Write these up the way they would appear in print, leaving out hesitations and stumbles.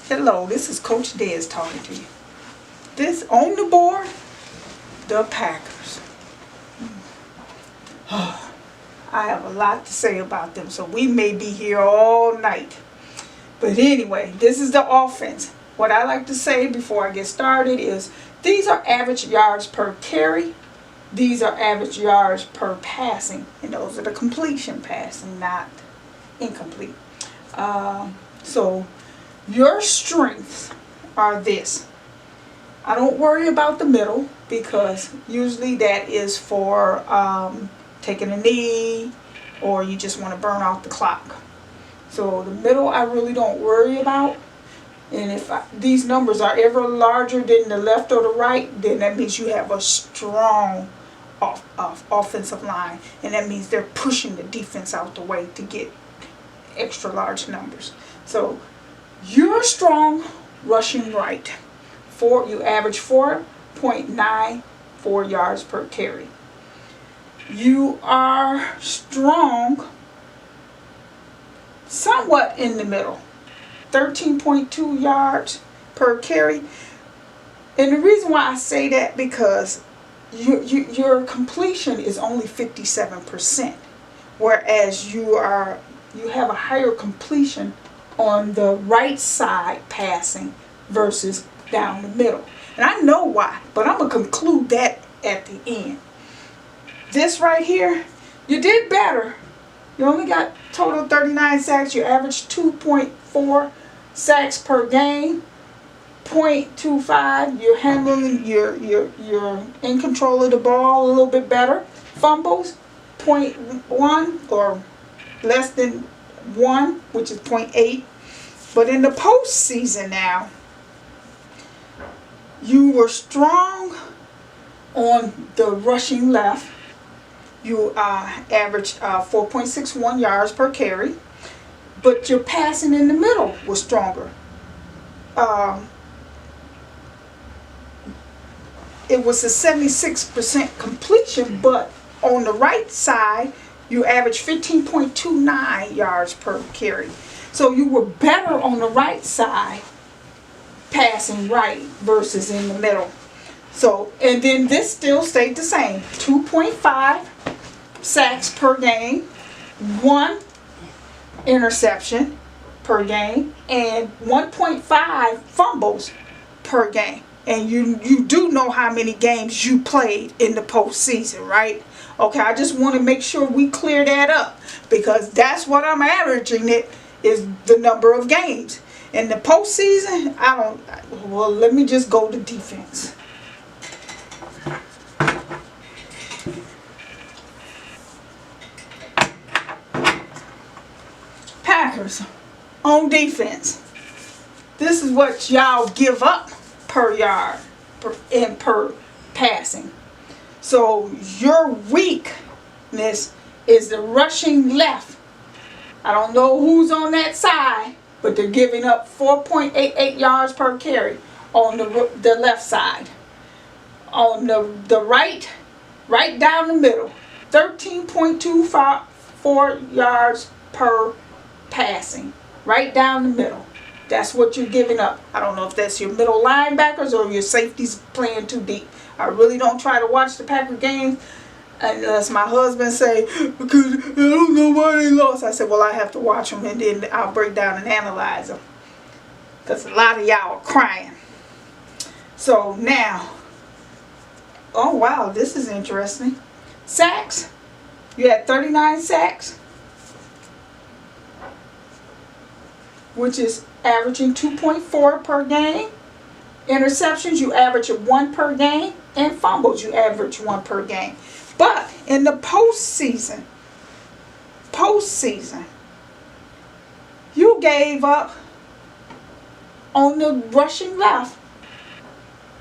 Hello, this is Coach Dez talking to you. This on the board, the Packers. I have a lot to say about them, so we may be here all night. But anyway, this is the offense. What I like to say before I get started is these are average yards per carry. These are average yards per passing. And those are the completion passing, not incomplete. So your strengths are this. I don't worry about the middle because usually that is for taking a knee or you just want to burn out the clock. So the middle I really don't worry about. And if these numbers are ever larger than the left or the right, then that means you have a strong offensive line. And that means they're pushing the defense out the way to get extra large numbers. So you're strong rushing right. You average 4.94 yards per carry. You are strong somewhat in the middle. 13.2 yards per carry. And the reason why I say that because your completion is only 57%, whereas you have a higher completion on the right side passing versus down the middle. And I know why, but I'm going to conclude that at the end. This right here, you did better. You only got total 39 sacks. You averaged 2.4 sacks per game. 0.25. You're handling you're in control of the ball a little bit better. Fumbles 0.1 or less than 1, which is 0.8. But in the postseason now, you were strong on the rushing left. You averaged 4.61 yards per carry, but your passing in the middle was stronger. It was a 76% completion, but on the right side, you averaged 15.29 yards per carry. So you were better on the right side, passing right versus in the middle. So, and then this still stayed the same. 2.5 sacks per game, 1 interception per game, and 1.5 fumbles per game. And you do know how many games you played in the postseason, right? Okay, I just want to make sure we clear that up because that's what I'm averaging it is the number of games. In the postseason, well, let me just go to defense. Packers on defense. This is what y'all give up per yard and per passing. So your weakness is the rushing left. I don't know who's on that side, but they're giving up 4.88 yards per carry on the left side. On the right down the middle, 13.24 yards per passing. Right down the middle. That's what you're giving up. I don't know if that's your middle linebackers or your safeties playing too deep. I really don't try to watch the Packer games unless my husband say, because I don't know why they lost. I said, well, I have to watch them and then I'll break down and analyze them. Because a lot of y'all are crying. So now, oh wow, this is interesting. Sacks. You had 39 sacks, which is averaging 2.4 per game. Interceptions, you average 1 per game. And fumbles, you average 1 per game. But in the postseason, you gave up on the rushing left.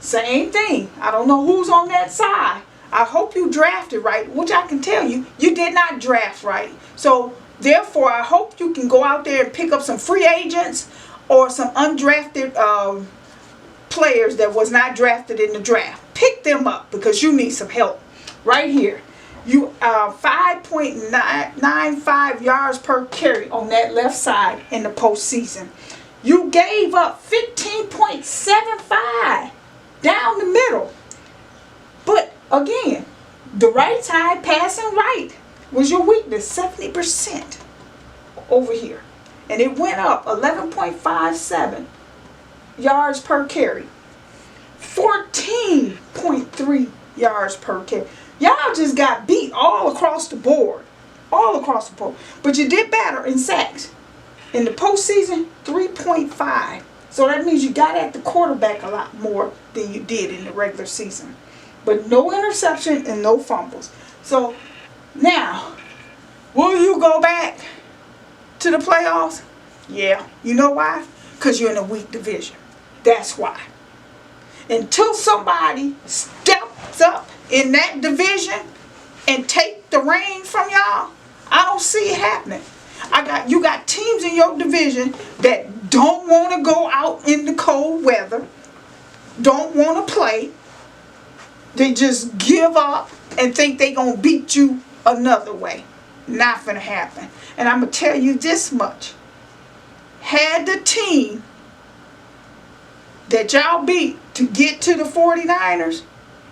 Same thing. I don't know who's on that side. I hope you drafted right, which I can tell you, you did not draft right. So therefore, I hope you can go out there and pick up some free agents or some undrafted players that was not drafted in the draft. Pick them up because you need some help. Right here, you 5.95 yards per carry on that left side in the postseason. You gave up 15.75 down the middle. But again, the right side, passing right, was your weakness, 70% over here. And it went up 11.57 yards per carry. 14.3 yards per carry. Y'all just got beat all across the board. All across the board. But you did better in sacks. In the postseason, 3.5. So that means you got at the quarterback a lot more than you did in the regular season. But no interception and no fumbles. So now, will you go back to the playoffs? Yeah. You know why? Because you're in a weak division. That's why. Until somebody steps up in that division and take the reins from y'all, I don't see it happening. You got teams in your division that don't want to go out in the cold weather, don't want to play. They just give up and think they gonna beat you another way. Not gonna happen. And I'm gonna tell you this much. Had the team that y'all beat to get to the 49ers,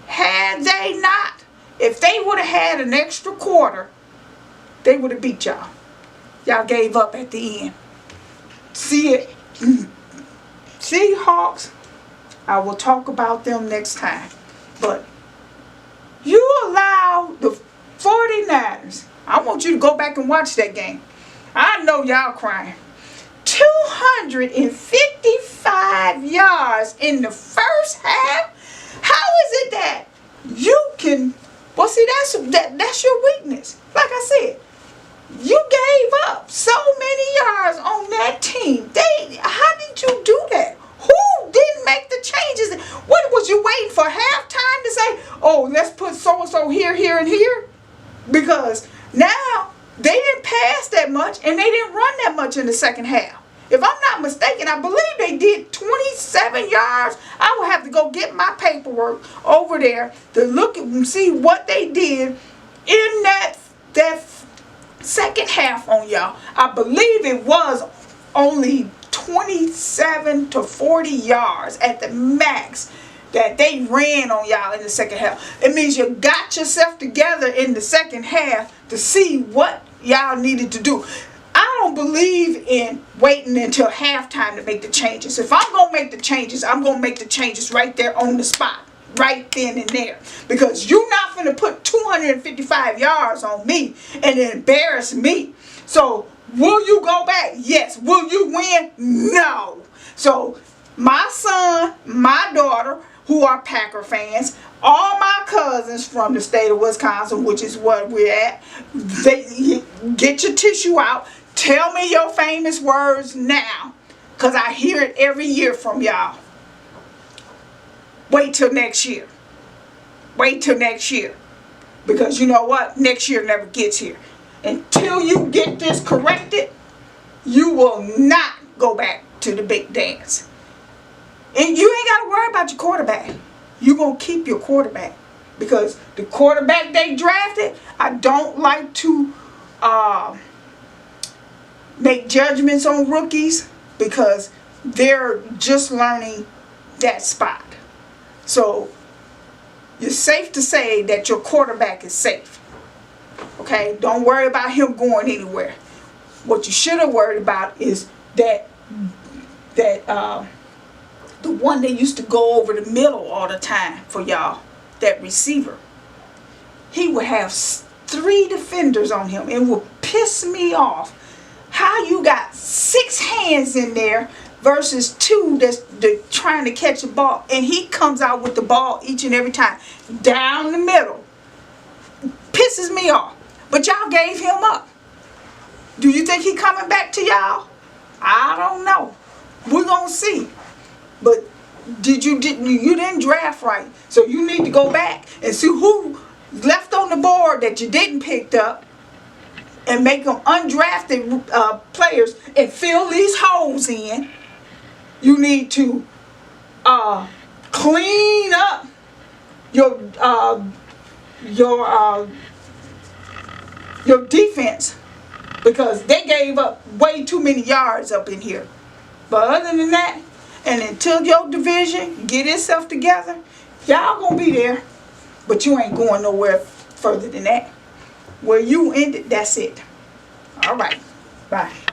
had they not, if they would have had an extra quarter, they would have beat y'all. Y'all gave up at the end. See it. Seahawks, I will talk about them next time. But you allow the 49ers, I want you to go back and watch that game. I know y'all crying. 255 yards in the first half. How is it that you can? Well, see, that's your weakness. Like I said, you gave up so many yards on that team. How did you do that? Who didn't make the changes? What was you waiting for halftime to say, oh, let's put so-and-so here, here, and here? Because now they didn't pass that much and they didn't run that much in the second half. If I'm not mistaken, I believe they did 27 yards. I will have to go get my paperwork over there to look and see what they did in that second half on y'all. I believe it was only 27 to 40 yards at the max that they ran on y'all in the second half. It means you got yourself together in the second half to see what y'all needed to do. I don't believe in waiting until halftime to make the changes. If I'm going to make the changes, I'm going to make the changes right there on the spot. Right then and there. Because you're not going to put 255 yards on me and embarrass me. So, will you go back? Yes. Will you win? No. So, my son, my daughter, who are Packer fans, all my cousins from the state of Wisconsin, which is what we're at, they get your tissue out. Tell me your famous words now, because I hear it every year from y'all. Wait till next year. Wait till next year. Because you know what? Next year never gets here. Until you get this corrected, you will not go back to the big dance. And you ain't got to worry about your quarterback. You're going to keep your quarterback. Because the quarterback they drafted, I don't like to make judgments on rookies because they're just learning that spot. So you're safe to say that your quarterback is safe. Okay? Don't worry about him going anywhere. What you should have worried about is that the one that used to go over the middle all the time for y'all, that receiver. He would have 3 defenders on him. It would piss me off how you got 6 hands in there versus 2 that's trying to catch a ball, and he comes out with the ball each and every time down the middle. Pisses me off. But y'all gave him up. Do you think he coming back to y'all? I don't know. We're gonna see. But you didn't draft right, so you need to go back and see who left on the board that you didn't pick up and make them undrafted players and fill these holes in. You need to clean up your defense, because they gave up way too many yards up in here. But other than that, and until your division get itself together, y'all gonna be there, but you ain't going nowhere further than that. Where you ended, that's it. All right. Bye.